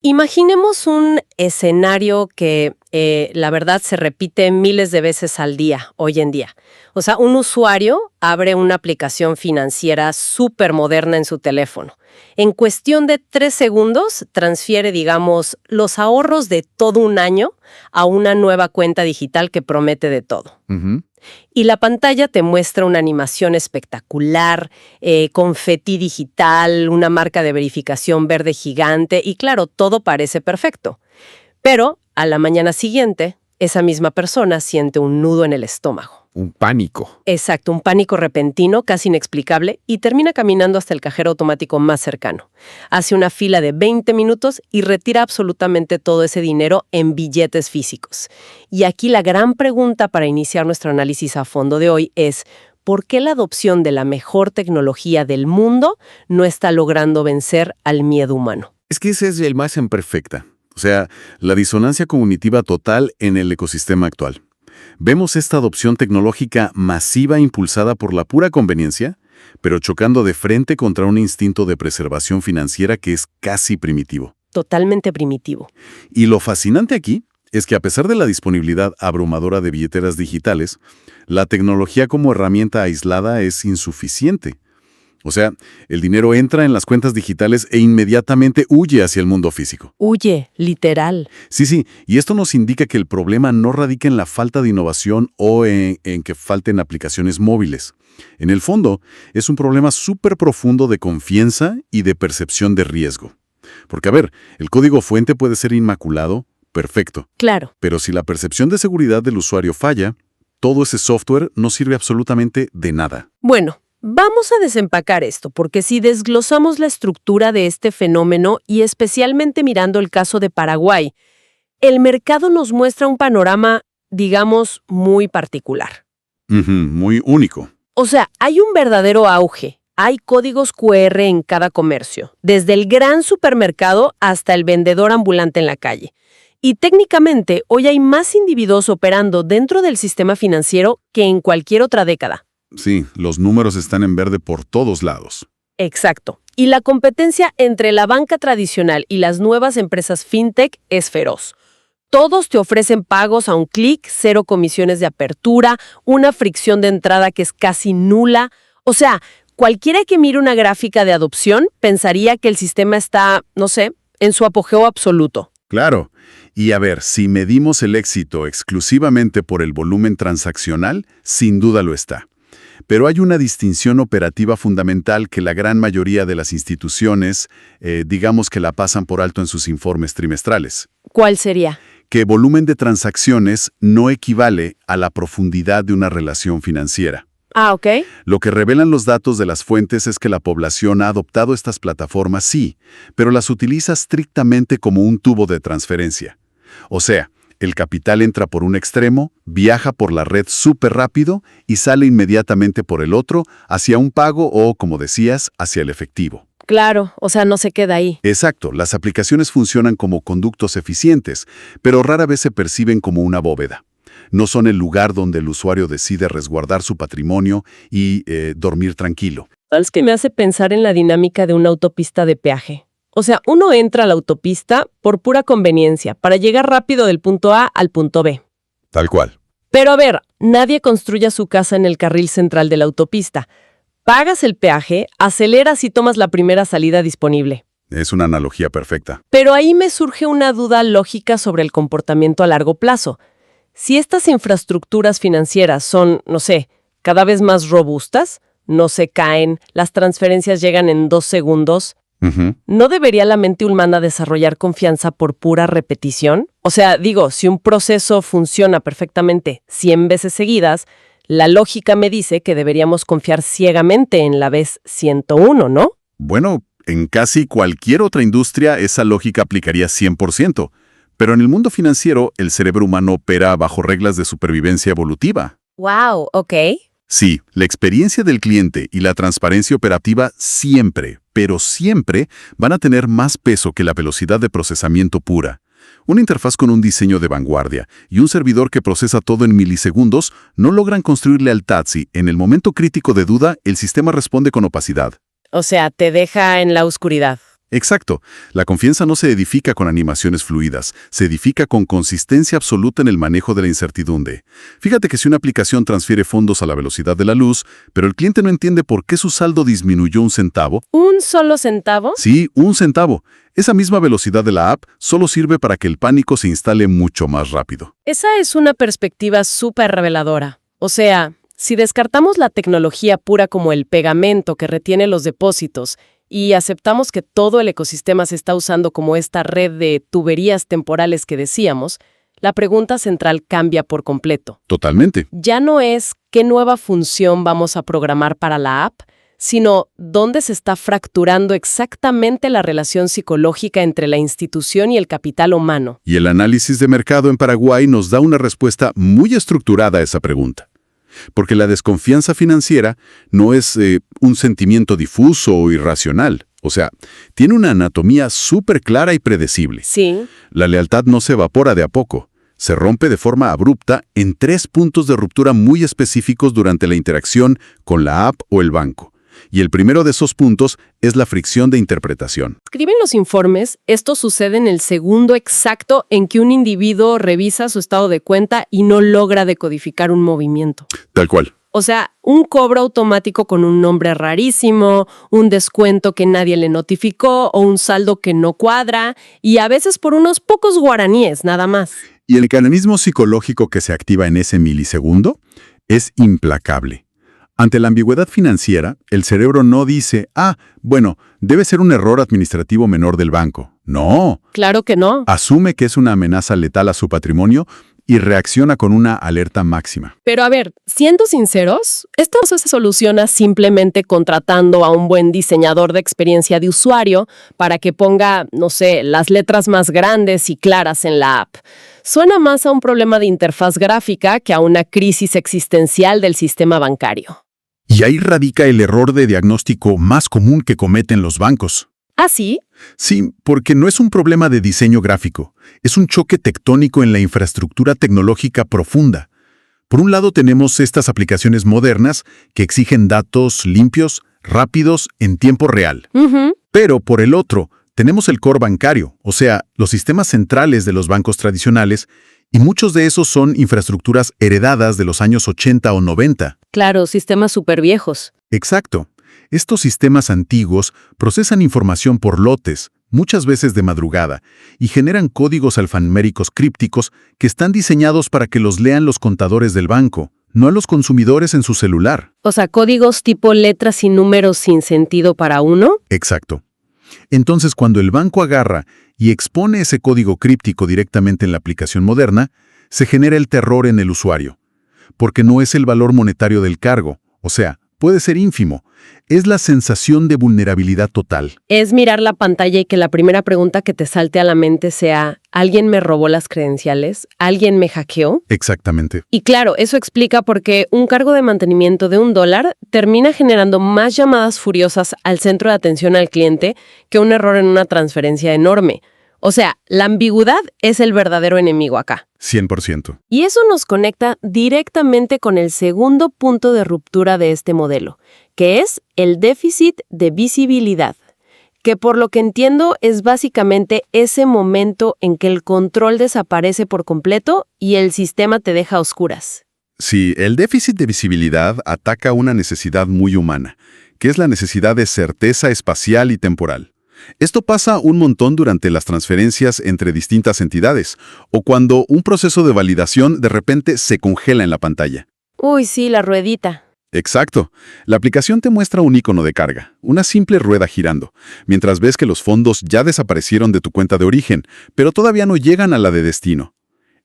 Imaginemos un escenario que, la verdad, se repite miles de veces al día, hoy en día. O sea, un usuario abre una aplicación financiera súper moderna en su teléfono. En cuestión de 3 segundos, transfiere, digamos, los ahorros de todo un año a una nueva cuenta digital que promete de todo. Ujú. Y la pantalla te muestra una animación espectacular, confeti digital, una marca de verificación verde gigante y claro, todo parece perfecto. Pero a la mañana siguiente, esa misma persona siente un nudo en el estómago. Un pánico. Exacto, un pánico repentino, casi inexplicable, y termina caminando hasta el cajero automático más cercano. Hace una fila de 20 minutos y retira absolutamente todo ese dinero en billetes físicos. Y aquí la gran pregunta para iniciar nuestro análisis a fondo de hoy es: ¿por qué la adopción de la mejor tecnología del mundo no está logrando vencer al miedo humano? Es que ese es el más imperfecta. O sea, la disonancia cognitiva total en el ecosistema actual. Vemos esta adopción tecnológica masiva impulsada por la pura conveniencia, pero chocando de frente contra un instinto de preservación financiera que es casi primitivo. Totalmente primitivo. Y lo fascinante aquí es que a pesar de la disponibilidad abrumadora de billeteras digitales, la tecnología como herramienta aislada es insuficiente. O sea, el dinero entra en las cuentas digitales e inmediatamente huye hacia el mundo físico. Huye, literal. Sí, y esto nos indica que el problema no radica en la falta de innovación o en que falten aplicaciones móviles. En el fondo, es un problema súper profundo de confianza y de percepción de riesgo. Porque, a ver, el código fuente puede ser inmaculado, perfecto. Claro. Pero si la percepción de seguridad del usuario falla, todo ese software no sirve absolutamente de nada. Bueno, vamos a desempacar esto, porque si desglosamos la estructura de este fenómeno y especialmente mirando el caso de Paraguay, el mercado nos muestra un panorama, digamos, muy particular. Muy único. O sea, hay un verdadero auge. Hay códigos QR en cada comercio, desde el gran supermercado hasta el vendedor ambulante en la calle. Y técnicamente, hoy hay más individuos operando dentro del sistema financiero que en cualquier otra década. Sí, los números están en verde por todos lados. Exacto. Y la competencia entre la banca tradicional y las nuevas empresas fintech es feroz. Todos te ofrecen pagos a un clic, 0 comisiones de apertura, una fricción de entrada que es casi nula. O sea, cualquiera que mire una gráfica de adopción pensaría que el sistema está, no sé, en su apogeo absoluto. Claro. Y a ver, si medimos el éxito exclusivamente por el volumen transaccional, sin duda lo está. Pero hay una distinción operativa fundamental que la gran mayoría de las instituciones, digamos que la pasan por alto en sus informes trimestrales. ¿Cuál sería? Que volumen de transacciones no equivale a la profundidad de una relación financiera. Ah, ok. Lo que revelan los datos de las fuentes es que la población ha adoptado estas plataformas, sí, pero las utiliza estrictamente como un tubo de transferencia. O sea, el capital entra por un extremo, viaja por la red súper rápido y sale inmediatamente por el otro hacia un pago o, como decías, hacia el efectivo. Claro, o sea, no se queda ahí. Exacto, las aplicaciones funcionan como conductos eficientes, pero rara vez se perciben como una bóveda. No son el lugar donde el usuario decide resguardar su patrimonio y dormir tranquilo. ¿Sabes qué me hace pensar en la dinámica de una autopista de peaje? O sea, uno entra a la autopista por pura conveniencia, para llegar rápido del punto A al punto B. Tal cual. Pero a ver, nadie construye su casa en el carril central de la autopista. Pagas el peaje, aceleras y tomas la primera salida disponible. Es una analogía perfecta. Pero ahí me surge una duda lógica sobre el comportamiento a largo plazo. Si estas infraestructuras financieras son, no sé, cada vez más robustas, no se caen, las transferencias llegan en 2 segundos, ¿no debería la mente humana desarrollar confianza por pura repetición? O sea, digo, si un proceso funciona perfectamente 100 veces seguidas, la lógica me dice que deberíamos confiar ciegamente en la vez 101, ¿no? Bueno, en casi cualquier otra industria esa lógica aplicaría 100%. Pero en el mundo financiero, el cerebro humano opera bajo reglas de supervivencia evolutiva. Wow, ok. Sí, la experiencia del cliente y la transparencia operativa siempre, pero siempre van a tener más peso que la velocidad de procesamiento pura. Una interfaz con un diseño de vanguardia y un servidor que procesa todo en milisegundos no logran construir lealtad si, en el momento crítico de duda, el sistema responde con opacidad. O sea, te deja en la oscuridad. Exacto. La confianza no se edifica con animaciones fluidas, se edifica con consistencia absoluta en el manejo de la incertidumbre. Fíjate que si una aplicación transfiere fondos a la velocidad de la luz, pero el cliente no entiende por qué su saldo disminuyó un centavo. ¿Un solo centavo? Sí, un centavo. Esa misma velocidad de la app solo sirve para que el pánico se instale mucho más rápido. Esa es una perspectiva súper reveladora. O sea, si descartamos la tecnología pura como el pegamento que retiene los depósitos y aceptamos que todo el ecosistema se está usando como esta red de tuberías temporales que decíamos, la pregunta central cambia por completo. Totalmente. Ya no es qué nueva función vamos a programar para la app, sino dónde se está fracturando exactamente la relación psicológica entre la institución y el capital humano. Y el análisis de mercado en Paraguay nos da una respuesta muy estructurada a esa pregunta. Porque la desconfianza financiera no es un sentimiento difuso o irracional. O sea, tiene una anatomía súper clara y predecible. Sí. La lealtad no se evapora de a poco. Se rompe de forma abrupta en 3 puntos de ruptura muy específicos durante la interacción con la app o el banco. Y el primero de esos puntos es la fricción de interpretación. Escriben los informes, esto sucede en el segundo exacto en que un individuo revisa su estado de cuenta y no logra decodificar un movimiento. Tal cual. O sea, un cobro automático con un nombre rarísimo, un descuento que nadie le notificó o un saldo que no cuadra, y a veces por unos pocos guaraníes, nada más. Y el mecanismo psicológico que se activa en ese milisegundo es implacable. Ante la ambigüedad financiera, el cerebro no dice, bueno, debe ser un error administrativo menor del banco. No. Claro que no. Asume que es una amenaza letal a su patrimonio y reacciona con una alerta máxima. Pero a ver, siendo sinceros, esto no se soluciona simplemente contratando a un buen diseñador de experiencia de usuario para que ponga, no sé, las letras más grandes y claras en la app. Suena más a un problema de interfaz gráfica que a una crisis existencial del sistema bancario. Y ahí radica el error de diagnóstico más común que cometen los bancos. ¿Ah, sí? Sí, porque no es un problema de diseño gráfico, es un choque tectónico en la infraestructura tecnológica profunda. Por un lado tenemos estas aplicaciones modernas que exigen datos limpios, rápidos, en tiempo real. Pero por el otro, tenemos el core bancario, o sea, los sistemas centrales de los bancos tradicionales, y muchos de esos son infraestructuras heredadas de los años 80 o 90. Claro, sistemas súper viejos. Exacto. Estos sistemas antiguos procesan información por lotes, muchas veces de madrugada, y generan códigos alfanuméricos crípticos que están diseñados para que los lean los contadores del banco, no a los consumidores en su celular. O sea, códigos tipo letras y números sin sentido para uno. Exacto. Entonces, cuando el banco agarra y expone ese código críptico directamente en la aplicación moderna, se genera el terror en el usuario, porque no es el valor monetario del cargo, o sea, puede ser ínfimo, es la sensación de vulnerabilidad total. Es mirar la pantalla y que la primera pregunta que te salte a la mente sea, ¿alguien me robó las credenciales? ¿Alguien me hackeó? Exactamente. Y claro, eso explica por qué un cargo de mantenimiento de $1 termina generando más llamadas furiosas al centro de atención al cliente que un error en una transferencia enorme. O sea, la ambigüedad es el verdadero enemigo acá. 100%. Y eso nos conecta directamente con el segundo punto de ruptura de este modelo, que es el déficit de visibilidad, que por lo que entiendo es básicamente ese momento en que el control desaparece por completo y el sistema te deja a oscuras. Sí, el déficit de visibilidad ataca una necesidad muy humana, que es la necesidad de certeza espacial y temporal. Esto pasa un montón durante las transferencias entre distintas entidades, o cuando un proceso de validación de repente se congela en la pantalla. Uy, sí, la ruedita. Exacto. La aplicación te muestra un icono de carga, una simple rueda girando, mientras ves que los fondos ya desaparecieron de tu cuenta de origen, pero todavía no llegan a la de destino.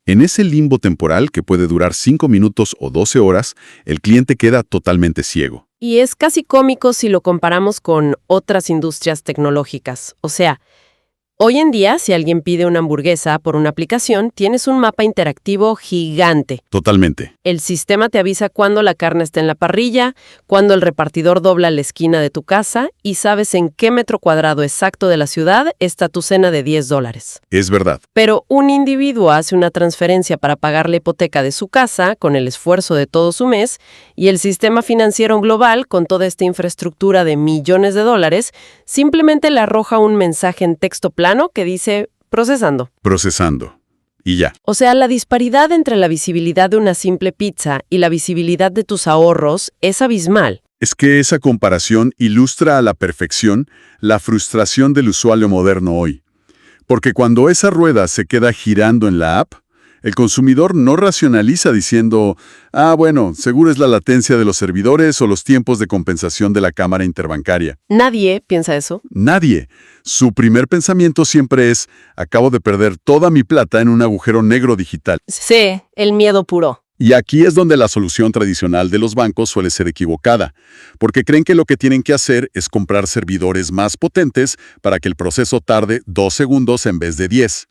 En ese limbo temporal, que puede durar 5 minutos o 12 horas, el cliente queda totalmente ciego. Y es casi cómico si lo comparamos con otras industrias tecnológicas. O sea, Hoy en día, si alguien pide una hamburguesa por una aplicación, tienes un mapa interactivo gigante. Totalmente. El sistema te avisa cuándo la carne está en la parrilla, cuándo el repartidor dobla la esquina de tu casa y sabes en qué metro cuadrado exacto de la ciudad está tu cena de $10. Es verdad. Pero un individuo hace una transferencia para pagar la hipoteca de su casa con el esfuerzo de todo su mes y el sistema financiero global, con toda esta infraestructura de millones de dólares, simplemente le arroja un mensaje en texto plano que dice procesando. Procesando. Y ya. O sea, la disparidad entre la visibilidad de una simple pizza y la visibilidad de tus ahorros es abismal. Es que esa comparación ilustra a la perfección la frustración del usuario moderno hoy. Porque cuando esa rueda se queda girando en la app, el consumidor no racionaliza diciendo, bueno, seguro es la latencia de los servidores o los tiempos de compensación de la cámara interbancaria. Nadie piensa eso. Nadie. Su primer pensamiento siempre es, acabo de perder toda mi plata en un agujero negro digital. Sí, el miedo puro. Y aquí es donde la solución tradicional de los bancos suele ser equivocada, porque creen que lo que tienen que hacer es comprar servidores más potentes para que el proceso tarde 2 segundos en vez de 10.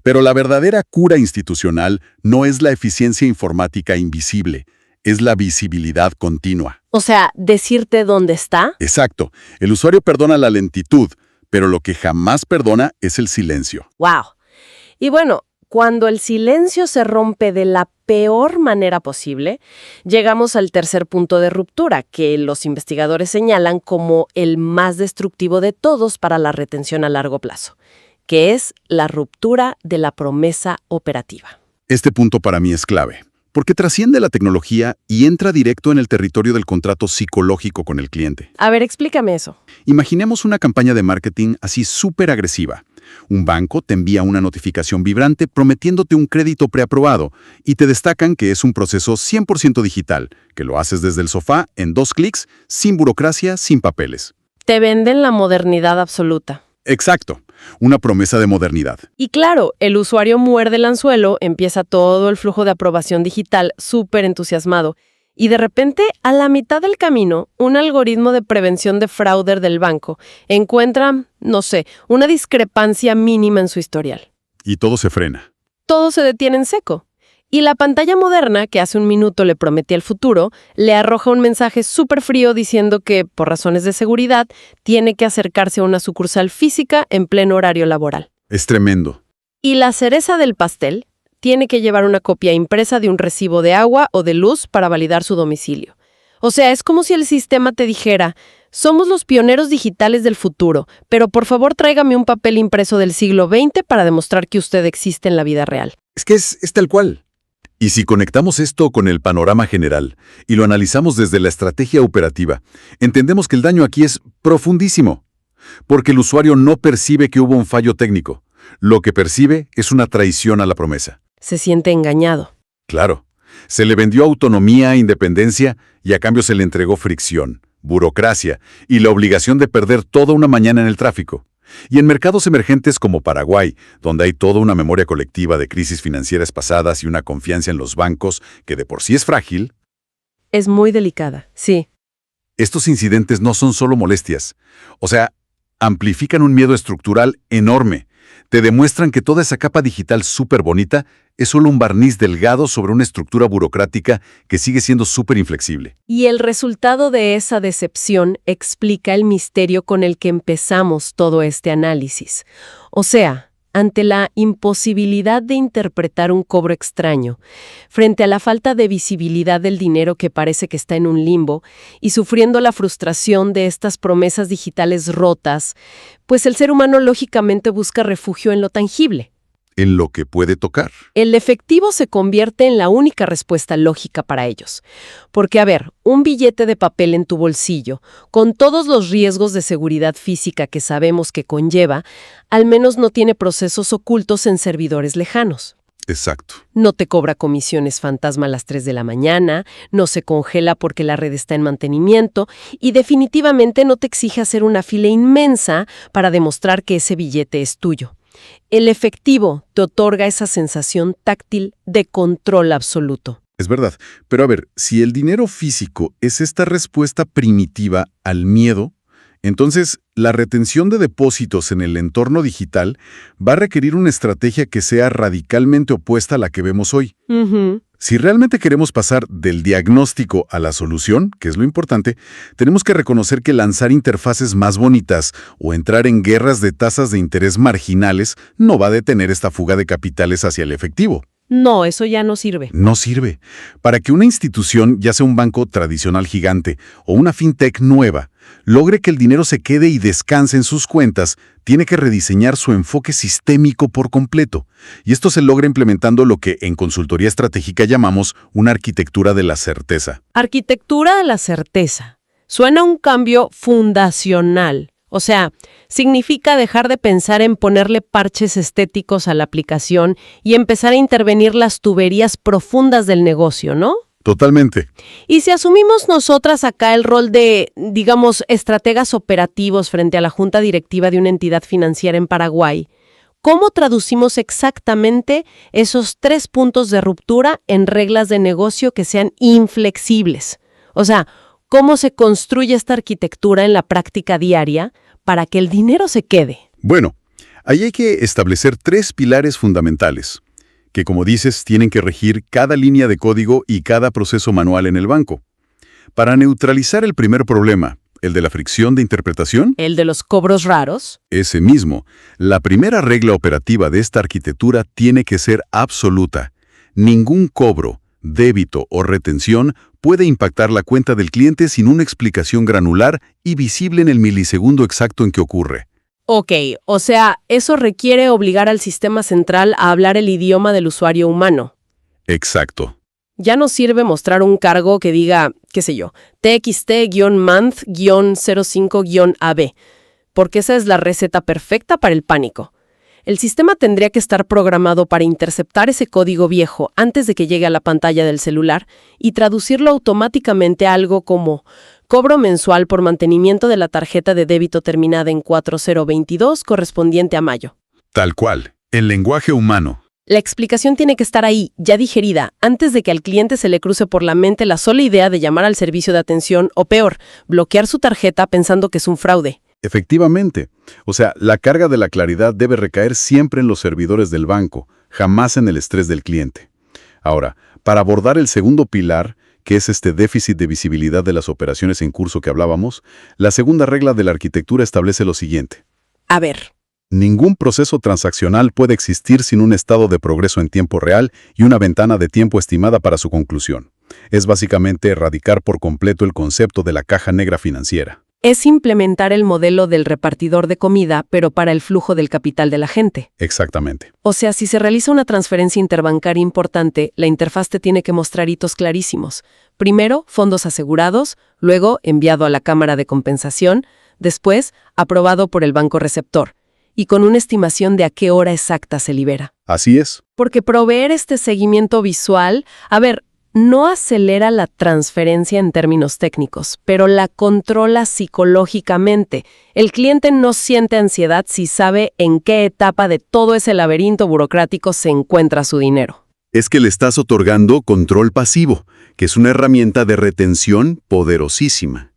Pero la verdadera cura institucional no es la eficiencia informática invisible, es la visibilidad continua. O sea, decirte dónde está. Exacto. El usuario perdona la lentitud, pero lo que jamás perdona es el silencio. ¡Wow! Y bueno, cuando el silencio se rompe de la peor manera posible, llegamos al tercer punto de ruptura, que los investigadores señalan como el más destructivo de todos para la retención a largo plazo, que es la ruptura de la promesa operativa. Este punto para mí es clave, porque trasciende la tecnología y entra directo en el territorio del contrato psicológico con el cliente. A ver, explícame eso. Imaginemos una campaña de marketing así súper agresiva. Un banco te envía una notificación vibrante prometiéndote un crédito preaprobado y te destacan que es un proceso 100% digital, que lo haces desde el sofá en 2 clics, sin burocracia, sin papeles. Te venden la modernidad absoluta. Exacto, una promesa de modernidad. Y claro, el usuario muerde el anzuelo, empieza todo el flujo de aprobación digital súper entusiasmado. Y de repente, a la mitad del camino, un algoritmo de prevención de fraude del banco encuentra, no sé, una discrepancia mínima en su historial. Y todo se frena. Todo se detiene en seco. Y la pantalla moderna, que hace un minuto le prometía el futuro, le arroja un mensaje súper frío diciendo que, por razones de seguridad, tiene que acercarse a una sucursal física en pleno horario laboral. Es tremendo. Y la cereza del pastel, tiene que llevar una copia impresa de un recibo de agua o de luz para validar su domicilio. O sea, es como si el sistema te dijera, somos los pioneros digitales del futuro, pero por favor tráigame un papel impreso del siglo XX para demostrar que usted existe en la vida real. Es que es tal cual. Y si conectamos esto con el panorama general y lo analizamos desde la estrategia operativa, entendemos que el daño aquí es profundísimo, porque el usuario no percibe que hubo un fallo técnico. Lo que percibe es una traición a la promesa. Se siente engañado. Claro, se le vendió autonomía, independencia y a cambio se le entregó fricción, burocracia y la obligación de perder toda una mañana en el tráfico. Y en mercados emergentes como Paraguay, donde hay toda una memoria colectiva de crisis financieras pasadas y una confianza en los bancos que de por sí es frágil, Es muy delicada, sí. estos incidentes no son solo molestias. O sea, amplifican un miedo estructural enorme. Te demuestran que toda esa capa digital súper bonita es solo un barniz delgado sobre una estructura burocrática que sigue siendo súper inflexible. Y el resultado de esa decepción explica el misterio con el que empezamos todo este análisis. O sea, ante la imposibilidad de interpretar un cobro extraño, frente a la falta de visibilidad del dinero que parece que está en un limbo y sufriendo la frustración de estas promesas digitales rotas, pues el ser humano lógicamente busca refugio en lo tangible. En lo que puede tocar. El efectivo se convierte en la única respuesta lógica para ellos. Porque, a ver, un billete de papel en tu bolsillo, con todos los riesgos de seguridad física que sabemos que conlleva, al menos no tiene procesos ocultos en servidores lejanos. Exacto. No te cobra comisiones fantasma a las 3 de la mañana, no se congela porque la red está en mantenimiento y definitivamente no te exige hacer una fila inmensa para demostrar que ese billete es tuyo. El efectivo te otorga esa sensación táctil de control absoluto. Es verdad. Pero a ver, si el dinero físico es esta respuesta primitiva al miedo, Entonces, la retención de depósitos en el entorno digital va a requerir una estrategia que sea radicalmente opuesta a la que vemos hoy. Ujú. Si realmente queremos pasar del diagnóstico a la solución, que es lo importante, tenemos que reconocer que lanzar interfaces más bonitas o entrar en guerras de tasas de interés marginales no va a detener esta fuga de capitales hacia el efectivo. No, eso ya no sirve. No sirve. Para que una institución, ya sea un banco tradicional gigante o una fintech nueva, logre que el dinero se quede y descanse en sus cuentas, tiene que rediseñar su enfoque sistémico por completo. Y esto se logra implementando lo que en consultoría estratégica llamamos una arquitectura de la certeza. Arquitectura de la certeza. Suena a un cambio fundacional. O sea, significa dejar de pensar en ponerle parches estéticos a la aplicación y empezar a intervenir las tuberías profundas del negocio, ¿no? Totalmente. Y si asumimos nosotras acá el rol de, digamos, estrategas operativos frente a la junta directiva de una entidad financiera en Paraguay, ¿cómo traducimos exactamente esos 3 puntos de ruptura en reglas de negocio que sean inflexibles? O sea, ¿cómo se construye esta arquitectura en la práctica diaria para que el dinero se quede? Bueno, ahí hay que establecer 3 pilares fundamentales, que como dices, tienen que regir cada línea de código y cada proceso manual en el banco. Para neutralizar el primer problema, el de la fricción de interpretación, El de los cobros raros. ese mismo, la primera regla operativa de esta arquitectura tiene que ser absoluta. Ningún cobro, débito o retención puede impactar la cuenta del cliente sin una explicación granular y visible en el milisegundo exacto en que ocurre. Ok, o sea, eso requiere obligar al sistema central a hablar el idioma del usuario humano. Exacto. Ya no sirve mostrar un cargo que diga, qué sé yo, TXT-month-05-AB, porque esa es la receta perfecta para el pánico. El sistema tendría que estar programado para interceptar ese código viejo antes de que llegue a la pantalla del celular y traducirlo automáticamente a algo como cobro mensual por mantenimiento de la tarjeta de débito terminada en 4022 correspondiente a mayo. Tal cual. El lenguaje humano. La explicación tiene que estar ahí, ya digerida, antes de que al cliente se le cruce por la mente la sola idea de llamar al servicio de atención o peor, bloquear su tarjeta pensando que es un fraude. Efectivamente. O sea, la carga de la claridad debe recaer siempre en los servidores del banco, jamás en el estrés del cliente. Ahora, para abordar el segundo pilar, que es este déficit de visibilidad de las operaciones en curso que hablábamos, la segunda regla de la arquitectura establece lo siguiente. A ver. Ningún proceso transaccional puede existir sin un estado de progreso en tiempo real y una ventana de tiempo estimada para su conclusión. Es básicamente erradicar por completo el concepto de la caja negra financiera. Es implementar el modelo del repartidor de comida, pero para el flujo del capital de la gente. Exactamente. O sea, si se realiza una transferencia interbancaria importante, la interfaz te tiene que mostrar hitos clarísimos. Primero, fondos asegurados, luego enviado a la cámara de compensación, después aprobado por el banco receptor, y con una estimación de a qué hora exacta se libera. Así es. Porque proveer este seguimiento visual, no acelera la transferencia en términos técnicos, pero la controla psicológicamente. El cliente no siente ansiedad si sabe en qué etapa de todo ese laberinto burocrático se encuentra su dinero. Es que le estás otorgando control pasivo, que es una herramienta de retención poderosísima.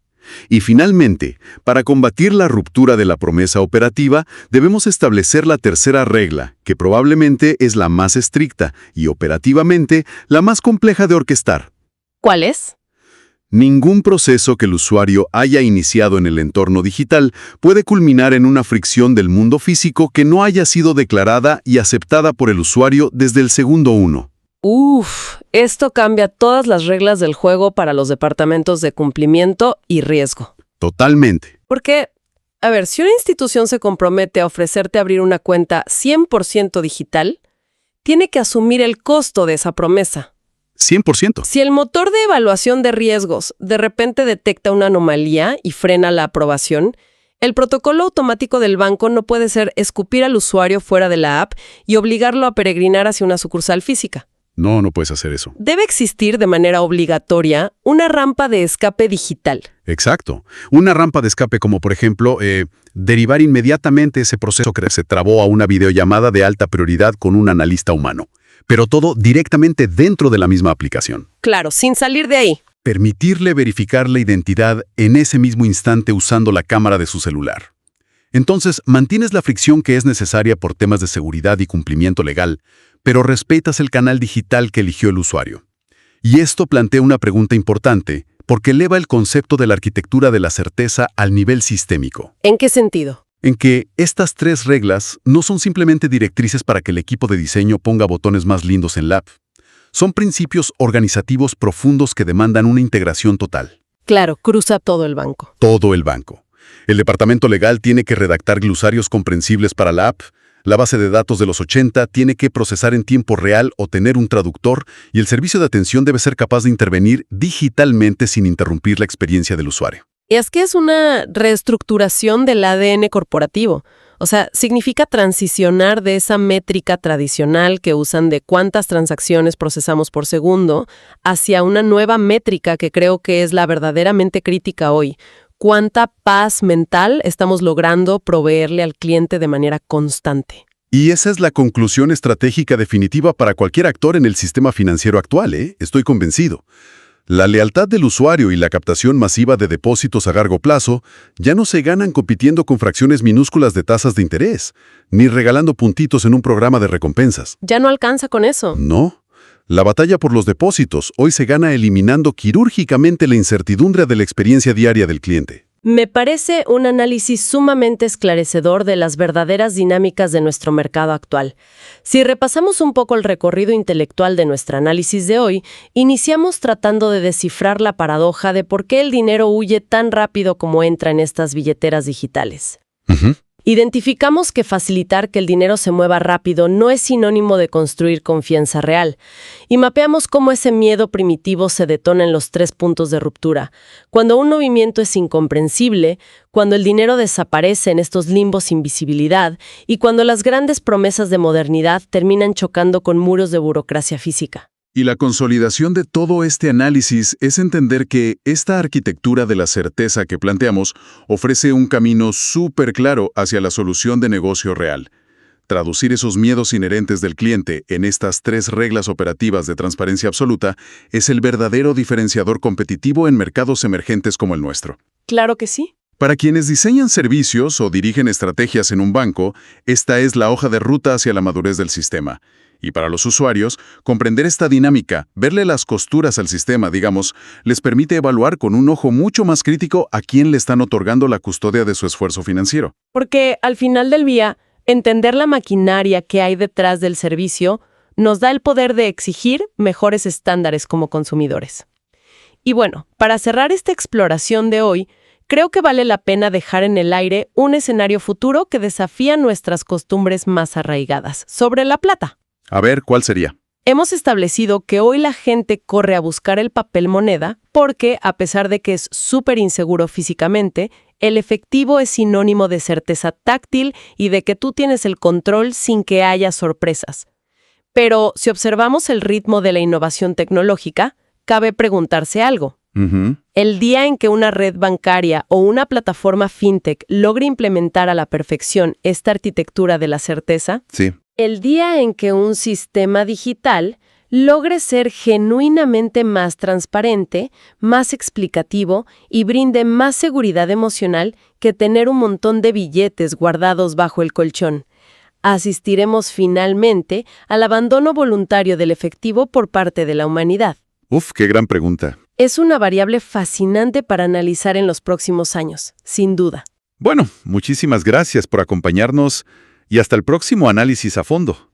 Y finalmente, para combatir la ruptura de la promesa operativa, debemos establecer la tercera regla, que probablemente es la más estricta y operativamente la más compleja de orquestar. ¿Cuál es? Ningún proceso que el usuario haya iniciado en el entorno digital puede culminar en una fricción del mundo físico que no haya sido declarada y aceptada por el usuario desde el segundo 1. Esto cambia todas las reglas del juego para los departamentos de cumplimiento y riesgo. Totalmente. Porque, si una institución se compromete a ofrecerte abrir una cuenta 100% digital, tiene que asumir el costo de esa promesa. 100%. Si el motor de evaluación de riesgos de repente detecta una anomalía y frena la aprobación, el protocolo automático del banco no puede ser escupir al usuario fuera de la app y obligarlo a peregrinar hacia una sucursal física. No puedes hacer eso. Debe existir de manera obligatoria una rampa de escape digital. Exacto. Una rampa de escape como, por ejemplo, derivar inmediatamente ese proceso que se trabó a una videollamada de alta prioridad con un analista humano. Pero todo directamente dentro de la misma aplicación. Claro, sin salir de ahí. permitirle verificar la identidad en ese mismo instante usando la cámara de su celular. Entonces, mantienes la fricción que es necesaria por temas de seguridad y cumplimiento legal, pero respetas el canal digital que eligió el usuario. Y esto plantea una pregunta importante, porque eleva el concepto de la arquitectura de la certeza al nivel sistémico. ¿En qué sentido? En que estas 3 reglas no son simplemente directrices para que el equipo de diseño ponga botones más lindos en la app. Son principios organizativos profundos que demandan una integración total. Claro, cruza todo el banco. Todo el banco. El departamento legal tiene que redactar glosarios comprensibles para la app, la base de datos de los 80 tiene que procesar en tiempo real o tener un traductor, y el servicio de atención debe ser capaz de intervenir digitalmente sin interrumpir la experiencia del usuario. Y es que es una reestructuración del ADN corporativo. O sea, significa transicionar de esa métrica tradicional que usan de cuántas transacciones procesamos por segundo hacia una nueva métrica que creo que es la verdaderamente crítica hoy. ¿Cuánta paz mental estamos logrando proveerle al cliente de manera constante? Y esa es la conclusión estratégica definitiva para cualquier actor en el sistema financiero actual, Estoy convencido. La lealtad del usuario y la captación masiva de depósitos a largo plazo ya no se ganan compitiendo con fracciones minúsculas de tasas de interés, ni regalando puntitos en un programa de recompensas. Ya no alcanza con eso. No. La batalla por los depósitos hoy se gana eliminando quirúrgicamente la incertidumbre de la experiencia diaria del cliente. Me parece un análisis sumamente esclarecedor de las verdaderas dinámicas de nuestro mercado actual. Si repasamos un poco el recorrido intelectual de nuestro análisis de hoy, iniciamos tratando de descifrar la paradoja de por qué el dinero huye tan rápido como entra en estas billeteras digitales. Identificamos que facilitar que el dinero se mueva rápido no es sinónimo de construir confianza real, y mapeamos cómo ese miedo primitivo se detona en los 3 puntos de ruptura. Cuando un movimiento es incomprensible, cuando el dinero desaparece en estos limbos sin visibilidad, y cuando las grandes promesas de modernidad terminan chocando con muros de burocracia física. Y la consolidación de todo este análisis es entender que esta arquitectura de la certeza que planteamos ofrece un camino súper claro hacia la solución de negocio real. Traducir esos miedos inherentes del cliente en estas 3 reglas operativas de transparencia absoluta es el verdadero diferenciador competitivo en mercados emergentes como el nuestro. Claro que sí. Para quienes diseñan servicios o dirigen estrategias en un banco, esta es la hoja de ruta hacia la madurez del sistema. Y para los usuarios, comprender esta dinámica, verle las costuras al sistema, digamos, les permite evaluar con un ojo mucho más crítico a quién le están otorgando la custodia de su esfuerzo financiero. Porque al final del día, entender la maquinaria que hay detrás del servicio nos da el poder de exigir mejores estándares como consumidores. Y bueno, para cerrar esta exploración de hoy, creo que vale la pena dejar en el aire un escenario futuro que desafía nuestras costumbres más arraigadas, sobre la plata. A ver, ¿cuál sería? Hemos establecido que hoy la gente corre a buscar el papel moneda porque, a pesar de que es súper inseguro físicamente, el efectivo es sinónimo de certeza táctil y de que tú tienes el control sin que haya sorpresas. Pero si observamos el ritmo de la innovación tecnológica, cabe preguntarse algo. El día en que una red bancaria o una plataforma fintech logre implementar a la perfección esta arquitectura de la certeza, Sí. el día en que un sistema digital logre ser genuinamente más transparente, más explicativo y brinde más seguridad emocional que tener un montón de billetes guardados bajo el colchón, asistiremos finalmente al abandono voluntario del efectivo por parte de la humanidad. Uf, qué gran pregunta. Es una variable fascinante para analizar en los próximos años, sin duda. Bueno, muchísimas gracias por acompañarnos y hasta el próximo análisis a fondo.